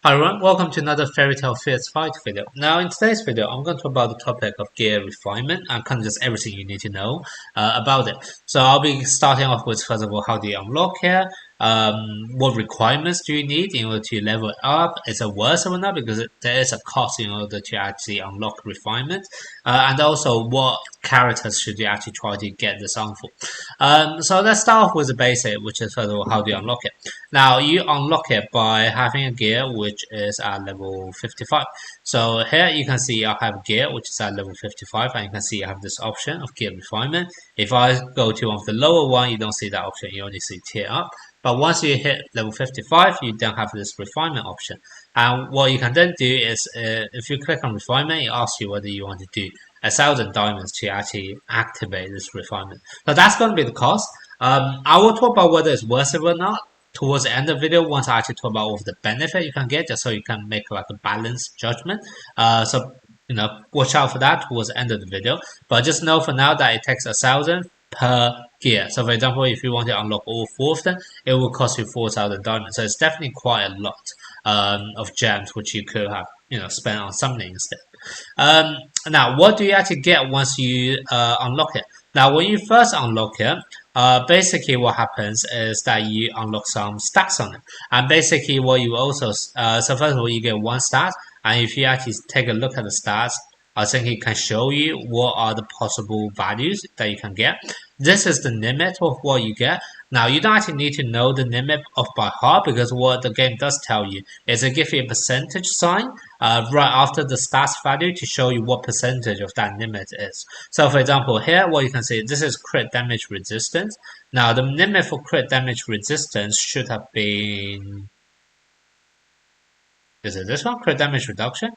Hi everyone, welcome to another Fairy Tale Fierce Fight video. Now in today's video, I'm going to talk about the topic of gear refinement and kind of just everything you need to know about it. So I'll be starting off with first of all, how do you unlock here? What requirements do you need in order to level it up? Is it worth it or not? Because there is a cost in order to actually unlock refinement. And also what characters should you actually try to get this on for? So let's start off with the basic, which is first of all, how do you unlock it? Now you unlock it by having a gear which is at level 55. So here you can see I have gear which is at level 55, and you can see I have this option of gear refinement. If I go to one of the lower one, you don't see that option, you only see tier up. But once you hit level 55, you then have this refinement option. And what you can then do is, if you click on refinement, it asks you whether you want to do 1,000 diamonds to actually activate this refinement. So that's going to be the cost. I will talk about whether it's worth it or not towards the end of the video once I actually talk about all of the benefit you can get, just so you can make like a balanced judgment. So watch out for that towards the end of the video. But just know for now that it takes 1,000 per gear. So for example, if you want to unlock all four of them, it will cost you 4,000 diamonds. So it's definitely quite a lot of gems which you could have spent on something instead. Now, what do you actually get once you unlock it? Now, when you first unlock it, basically what happens is that you unlock some stats on it. And basically what you also, so first of all, you get one stat. And if you actually take a look at the stats, I think it can show you what are the possible values that you can get. This is the limit of what you get. Now, you don't actually need to know the limit of by heart, because what the game does tell you is it gives you a percentage sign right after the stats value to show you what percentage of that limit is. So, for example, here, what you can see, this is crit damage resistance. Now, the limit for crit damage resistance should have been... Is it this one? Crit damage reduction?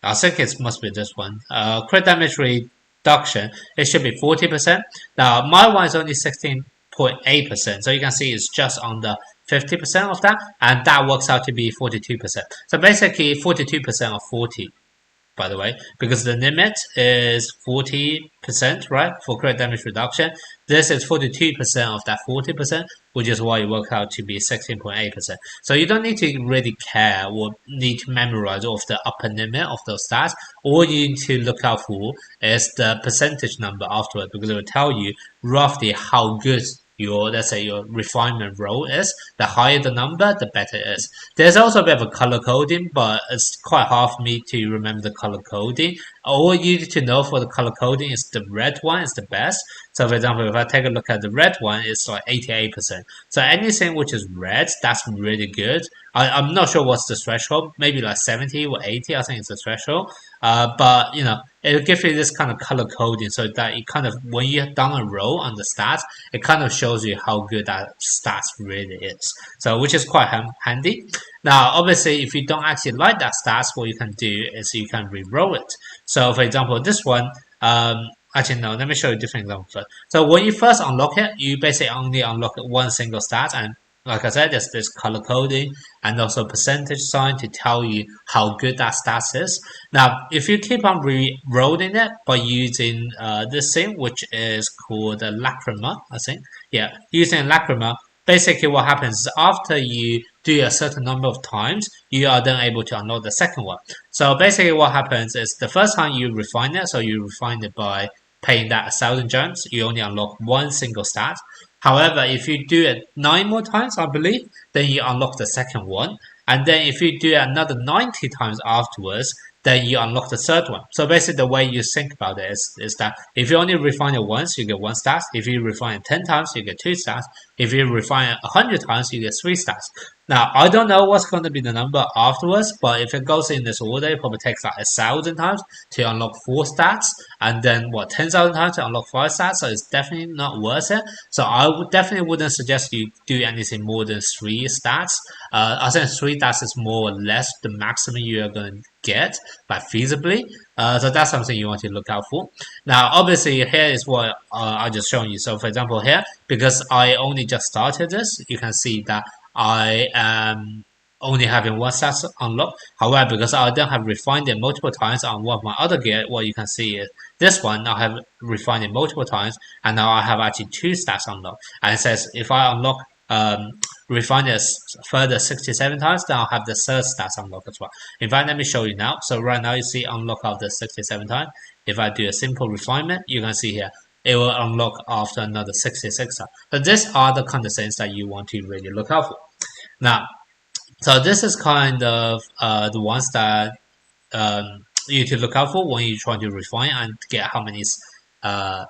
I think it must be this one. Crit damage reduction, it should be 40%. Now, my one is only 16.8%. So you can see it's just under 50% of that. And that works out to be 42%. So basically 42% of 40, by the way, because the limit is 40%, right, for crit damage reduction. This is 42% of that 40%, which is why it works out to be 16.8%. So you don't need to really care or need to memorize all of the upper limit of those stats. All you need to look out for is the percentage number afterwards, because it will tell you roughly how good your, let's say, your refinement roll is. The higher the number, the better it is. There's also a bit of a color coding, but it's quite hard for me to remember the color coding. All you need to know for the color coding is the red one is the best. So for example, if I take a look at the red one, it's like 88%. So anything which is red, that's really good. I'm not sure what's the threshold, maybe like 70 or 80, I think it's the threshold. But it'll give you this kind of color coding, so that it kind of, when you've done a roll on the stats, it kind of shows you how good that stats really is. So which is quite handy. Now, obviously, if you don't actually like that stats, what you can do is you can re-roll it. So for example, this one, actually no, let me show you a different example first. So when you first unlock it, you basically only unlock one single stat, and like I said, there's this color coding and also percentage sign to tell you how good that stats is. Now, if you keep on re-rolling it by using this thing, which is called a lacrima, I think. Yeah, using lacrima, basically what happens is after you do a certain number of times, you are then able to unlock the second one. So basically what happens is the first time you refine it, so you refine it by paying that 1,000 gems, you only unlock one single stat. However, if you do it 9 more times, I believe, then you unlock the second one. And then if you do it another 90 times afterwards, then you unlock the third one. So basically the way you think about it is that if you only refine it once, you get one stat. If you refine it 10 times, you get 2 stats. If you refine it 100 times, you get 3 stats. Now, I don't know what's going to be the number afterwards, but if it goes in this order, it probably takes like 1,000 times to unlock 4 stats, and then 10,000 times to unlock 5 stats, so it's definitely not worth it. So I definitely wouldn't suggest you do anything more than 3 stats. I think 3 stats is more or less the maximum you are going to get, but feasibly. So that's something you want to look out for. Now, obviously, here is what I just shown you. So for example, here, because I only just started this, you can see that I am only having one stat unlocked. However, because I don't have refined it multiple times on one of my other gear, what you can see is this one I have refined it multiple times, and now I have actually 2 stats unlocked. And it says if I unlock refine it further 67 times, then I'll have the third stats unlock as well. In fact, let me show you now. So right now you see unlock after 67 times. If I do a simple refinement, you can see here it will unlock after another 66 times. So these are the kind of things that you want to really look out for. Now, so this is kind of the ones that you need to look out for when you're trying to refine and get how many uh,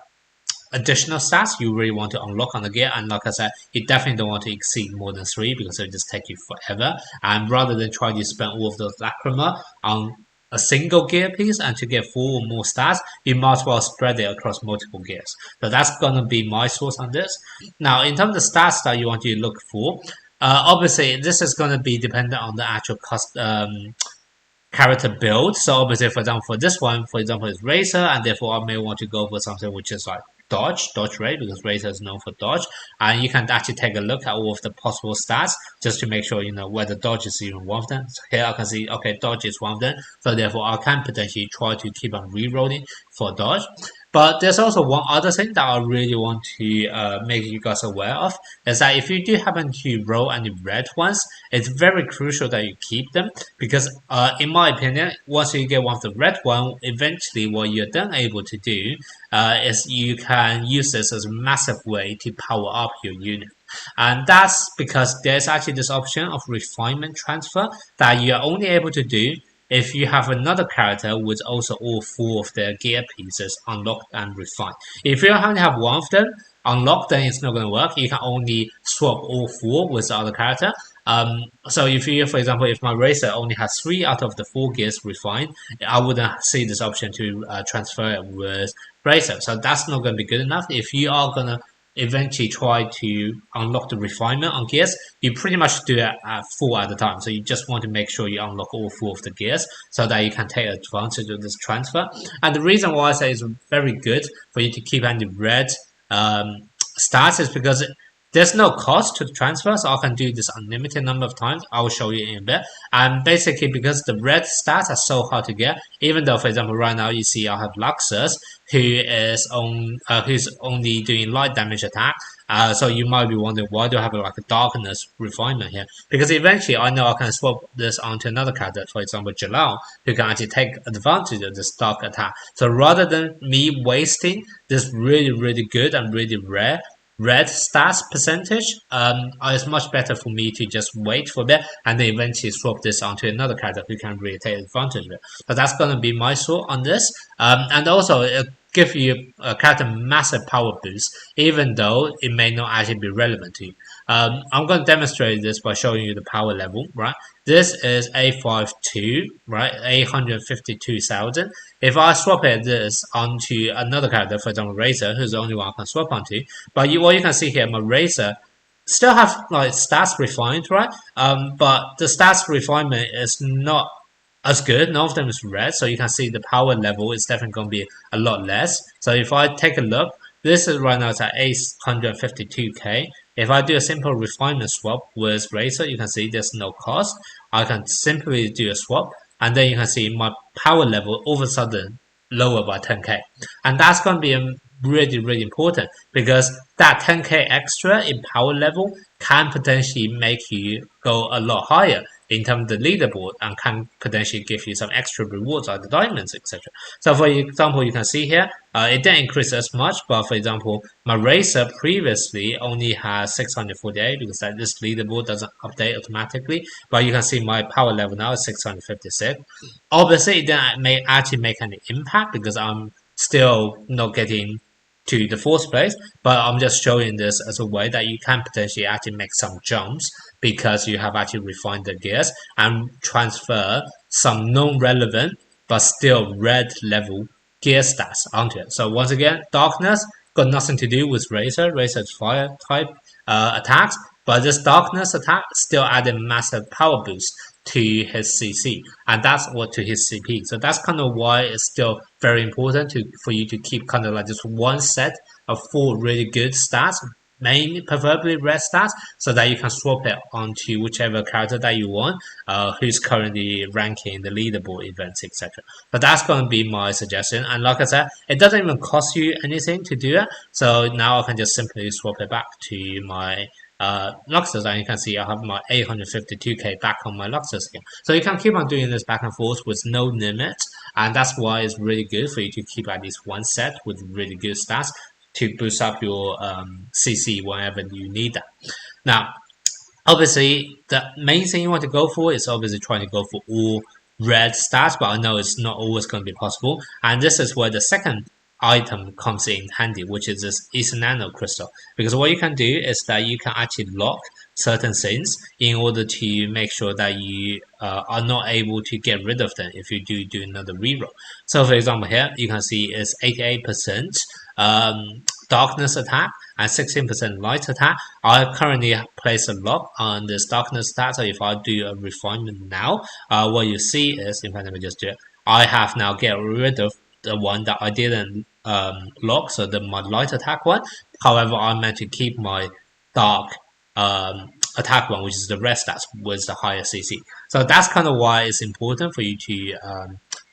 additional stats you really want to unlock on the gear. And like I said, you definitely don't want to exceed more than 3 because it'll just take you forever. And rather than trying to spend all of those lacrima on a single gear piece and to get 4 or more stats, you might as well spread it across multiple gears. So that's gonna be my source on this. Now, in terms of stats that you want to look for, obviously this is gonna be dependent on the actual cost. Character build. So obviously, for example, for this one, for example, is Racer, and therefore I may want to go for something which is like dodge rate, because Racer is known for dodge. And you can actually take a look at all of the possible stats just to make sure you know whether dodge is even one of them. So here I can see, okay, dodge is one of them. So therefore, I can potentially try to keep on re-rolling for dodge. But there's also one other thing that I really want to make you guys aware of, is that if you do happen to roll any red ones, it's very crucial that you keep them, because in my opinion, once you get one of the red one, eventually what you're then able to do is you can use this as a massive way to power up your unit. And that's because there's actually this option of refinement transfer that you're only able to do if you have another character with also all 4 of their gear pieces unlocked and refined. If you only have one of them unlocked, then it's not going to work. You can only swap all 4 with the other character. So if you, for example, if my racer only has 3 out of the 4 gears refined, I wouldn't see this option to transfer it with racer. So that's not going to be good enough. If you are going to eventually try to unlock the refinement on gears, you pretty much do it at 4 at a time. So you just want to make sure you unlock all 4 of the gears so that you can take advantage of this transfer. And the reason why I say it's very good for you to keep any red stats is because there's no cost to the transfer, so I can do this unlimited number of times. I will show you in a bit. And basically, because the red stats are so hard to get, even though, for example, right now you see I have Luxus, who's only doing light damage attack. So you might be wondering, why do I have like a darkness refinement here? Because eventually I know I can swap this onto another character, for example Jalal, who can actually take advantage of this dark attack. So rather than me wasting this really good and really rare red stats percentage, it's much better for me to just wait for a bit and then eventually swap this onto another character who can really take advantage of it. So that's going to be my thought on this. And also it give you a character massive power boost, even though it may not actually be relevant to you. I'm going to demonstrate this by showing you the power level, right? This is A52, right? 852,000. If I swap this onto another character, for example, Razor, who's the only one I can swap onto, but what you can see here, my Razor still have like stats refined, right? But the stats refinement is not as good. None of them is red, so you can see the power level is definitely going to be a lot less. So if I take a look, this is right now it's at 852k. If I do a simple refinement swap with Razor, you can see there's no cost. I can simply do a swap, and then you can see my power level all of a sudden lower by 10k. And that's going to be really important, because that 10k extra in power level can potentially make you go a lot higher in terms of the leaderboard and can potentially give you some extra rewards like the diamonds, etc. So for example, you can see here, it didn't increase as much, but for example, my racer previously only has 648 because this leaderboard doesn't update automatically, but you can see my power level now is 656. Obviously, it didn't actually make any impact because I'm still not getting to the fourth place, but I'm just showing this as a way that you can potentially actually make some jumps because you have actually refined the gears and transfer some non-relevant but still red level gear stats onto it. So once again, darkness got nothing to do with Razor. Razor's fire type attacks, but this darkness attack still added massive power boost to his CC, and that's what to his CP. So that's kind of why it's still very important for you to keep kind of like just one set of 4 really good stats, mainly preferably red stats, so that you can swap it onto whichever character that you want, who's currently ranking the leaderboard events, etc. But that's going to be my suggestion. And like I said, it doesn't even cost you anything to do it. So now I can just simply swap it back to my Luxus, and you can see I have my 852k back on my Luxus again. So you can keep on doing this back and forth with no limit, and that's why it's really good for you to keep at least one set with really good stats to boost up your CC whenever you need that. Now, obviously, the main thing you want to go for is obviously trying to go for all red stats, but I know it's not always going to be possible. And this is where the second item comes in handy, which is this Ether Nano Crystal. Because what you can do is that you can actually lock certain things in order to make sure that you are not able to get rid of them if you do another reroll. So for example here, you can see it's 88% darkness attack and 16% light attack. I currently place a lock on this darkness attack, so if I do a refinement now, what you see is, in fact, let me just do it. I have now get rid of the one that I didn't lock, so my light attack one. However, I meant to keep my dark attack one, which is the red stats with the higher CC. So that's kind of why it's important for you to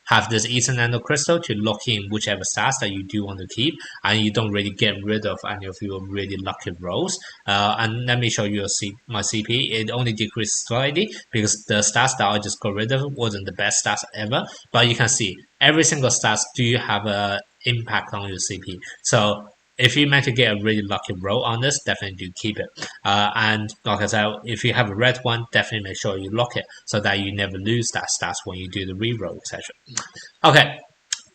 have this Ether Nano Crystal to lock in whichever stats that you do want to keep, and you don't really get rid of any of your really lucky rolls. And let me show you my CP. It only decreased slightly because the stats that I just got rid of wasn't the best stats ever. But you can see every single stats do have a impact on your CP. So if you meant to get a really lucky roll on this, definitely do keep it. And like I said, if you have a red one, definitely make sure you lock it so that you never lose that stats when you do the reroll, etc. Okay,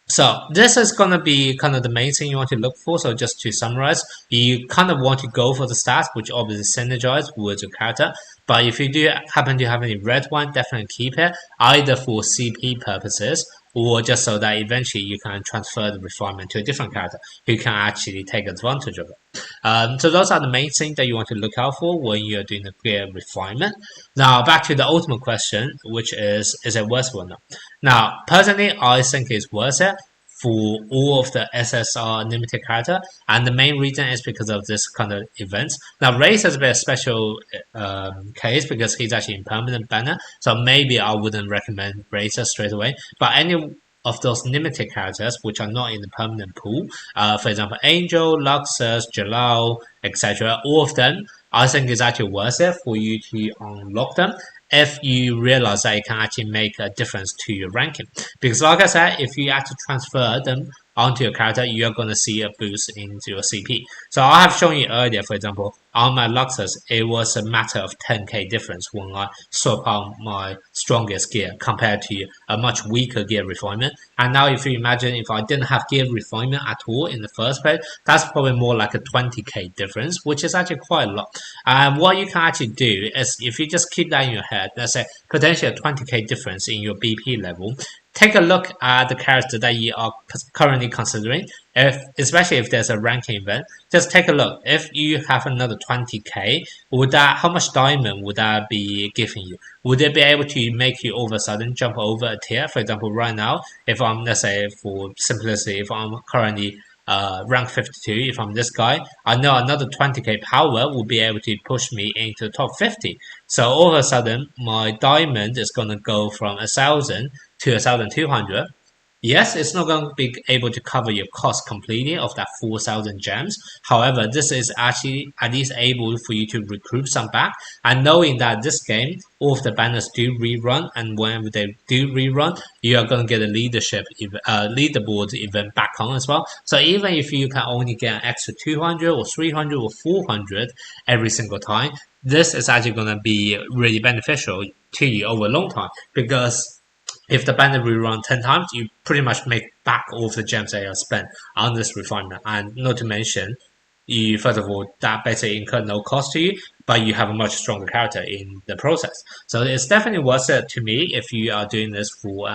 so this is going to be kind of the main thing you want to look for. So just to summarize, you kind of want to go for the stats, which obviously synergize with your character. But if you do happen to have any red one, definitely keep it, either for CP purposes or just so that eventually you can transfer the refinement to a different character who can actually take advantage of it. So those are the main things that you want to look out for when you're doing the gear refinement. Now back to the ultimate question, which is it worth it or not? Now personally, I think it's worth it for all of the SSR limited character, and the main reason is because of this kind of events. Now Race has been a special case because he's actually in permanent banner, so maybe I wouldn't recommend Racer straight away, but any of those limited characters which are not in the permanent pool, for example Angel, Luxus, Jalal, etc., all of them I think is actually worth it for you to unlock them if you realize that it can actually make a difference to your ranking. Because like I said, if you actually transfer them onto your character, you're going to see a boost into your CP. So I have shown you earlier, for example, on my Luxus, it was a matter of 10k difference when I swap out my strongest gear compared to a much weaker gear refinement. And now if you imagine if I didn't have gear refinement at all in the first place, that's probably more like a 20k difference, which is actually quite a lot. And what you can actually do is if you just keep that in your head, let's say potentially a 20k difference in your BP level, take a look at the character that you are currently considering. Especially if there's a ranking event, just take a look. If you have another 20k, how much diamond would that be giving you? Would it be able to make you all of a sudden jump over a tier? For example, right now, if I'm, let's say for simplicity, if I'm currently rank 52, if I'm this guy, I know another 20k power will be able to push me into the top 50. So all of a sudden, my diamond is going to go from 1,000 to 1,200. Yes, it's not going to be able to cover your cost completely of that 4,000 gems. However, this is actually at least able for you to recruit some back. And knowing that this game, all of the banners do rerun, and whenever they do rerun, you are going to get a leaderboard event back on as well. So even if you can only get an extra 200 or 300 or 400 every single time, this is actually going to be really beneficial to you over a long time, because if the banner rerun 10 times, you pretty much make back all of the gems that you have spent on this refinement. And not to mention, you first of all, that basically incur no cost to you, but you have a much stronger character in the process. So it's definitely worth it to me if you are doing this for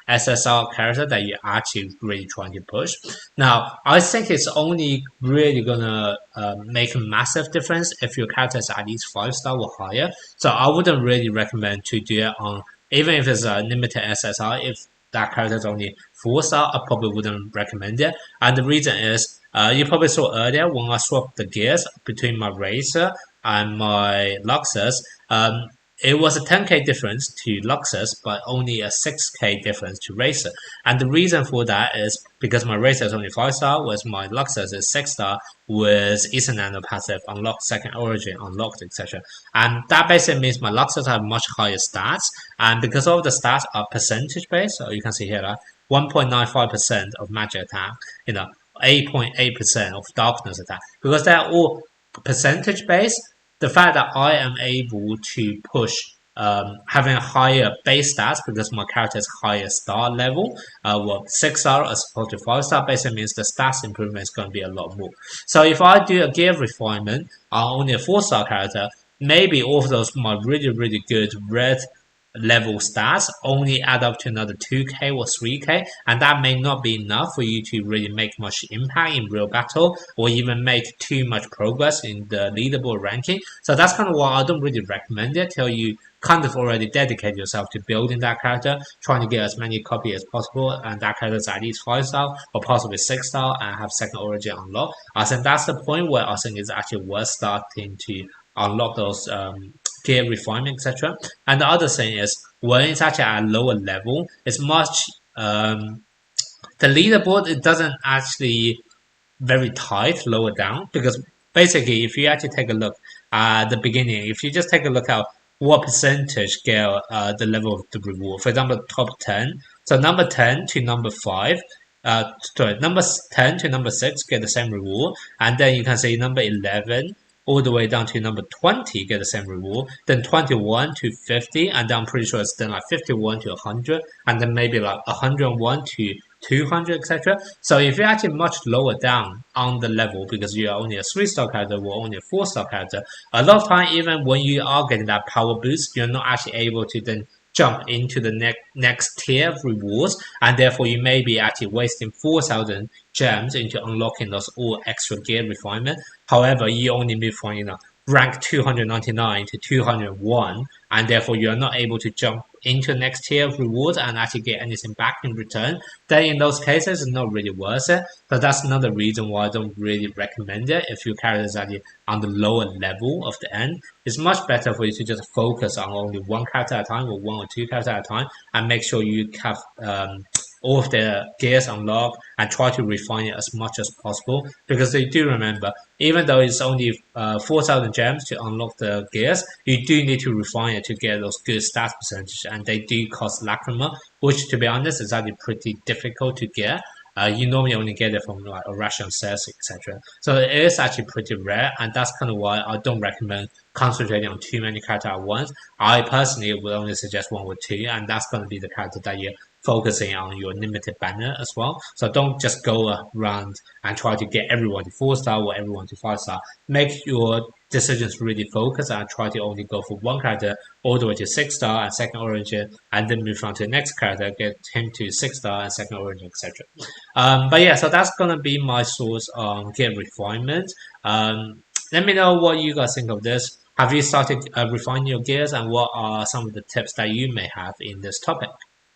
SSR character that you're actually really trying to push. Now, I think it's only really gonna make a massive difference if your character is at least 5-star or higher. So I wouldn't really recommend to do it on, even if it's a limited SSR, if that character is only 4-star, I probably wouldn't recommend it. And the reason is, you probably saw earlier when I swapped the gears between my Racer and my Luxus, it was a 10k difference to Luxus, but only a 6k difference to Racer. And the reason for that is because my Racer is only 5-star, whereas my Luxus is 6-star, with Ether Nano passive unlocked, second origin unlocked, etc. And that basically means my Luxus have much higher stats, and because all the stats are percentage based, so you can see here that 1.95% of magic attack, 8.8% of darkness attack, because they're all percentage based. The fact that I am able to push having a higher base stats because my character is higher star level, 6-star as opposed to 5-star, basically means the stats improvement is going to be a lot more. So if I do a gear refinement on only a 4-star character, maybe all of those my really good red level stats only add up to another 2k or 3k, and that may not be enough for you to really make much impact in real battle or even make too much progress in the leaderboard ranking. So that's kind of why I don't really recommend it till you kind of already dedicate yourself to building that character, trying to get as many copies as possible, and that character is at least 5-star or possibly 6-star and have second origin unlocked. I think that's the point where I think it's actually worth starting to unlock those gear refinement, etc. And the other thing is when it's actually at a lower level, it's much the leaderboard, it doesn't actually very tight lower down, because basically if you actually take a look at the beginning, if you just take a look at what percentage get the level of the reward, for example top 10, so number 10 to number 5, number 10 to number 6 get the same reward, and then you can say number 11 all the way down to number 20 get the same reward, then 21 to 50, and then I'm pretty sure it's then like 51 to 100, and then maybe like 101 to 200, etc. So if you're actually much lower down on the level because you are only a 3-star character or only a 4-star character, a lot of time even when you are getting that power boost, you're not actually able to then jump into the next tier of rewards, and therefore you may be actually wasting 4,000 gems into unlocking those all extra gear refinement. However, you only move from rank 299 to 201, and therefore you are not able to jump into the next tier of rewards and actually get anything back in return. Then in those cases, it's not really worth it. But that's another reason why I don't really recommend it. If your character is actually on the lower level of the end, it's much better for you to just focus on only one character at a time or one or two characters at a time, and make sure you have all of the gears unlocked and try to refine it as much as possible, because they do remember, even though it's only 4,000 gems to unlock the gears, you do need to refine it to get those good stats percentage, and they do cost lacrima, which to be honest is actually pretty difficult to get. You normally only get it from like a ration sales, etc. So it is actually pretty rare, and that's kind of why I don't recommend concentrating on too many characters at once. I personally would only suggest one or two, and that's going to be the character that you focusing on your limited banner as well. So don't just go around and try to get everyone to 4-star or everyone to 5-star. Make your decisions really focused and try to only go for one character all the way to 6-star and second origin, and then move on to the next character, get him to 6-star and second origin, etc. But yeah, so that's gonna be my source on gear refinement. Let me know what you guys think of this. Have you started refining your gears, and what are some of the tips that you may have in this topic?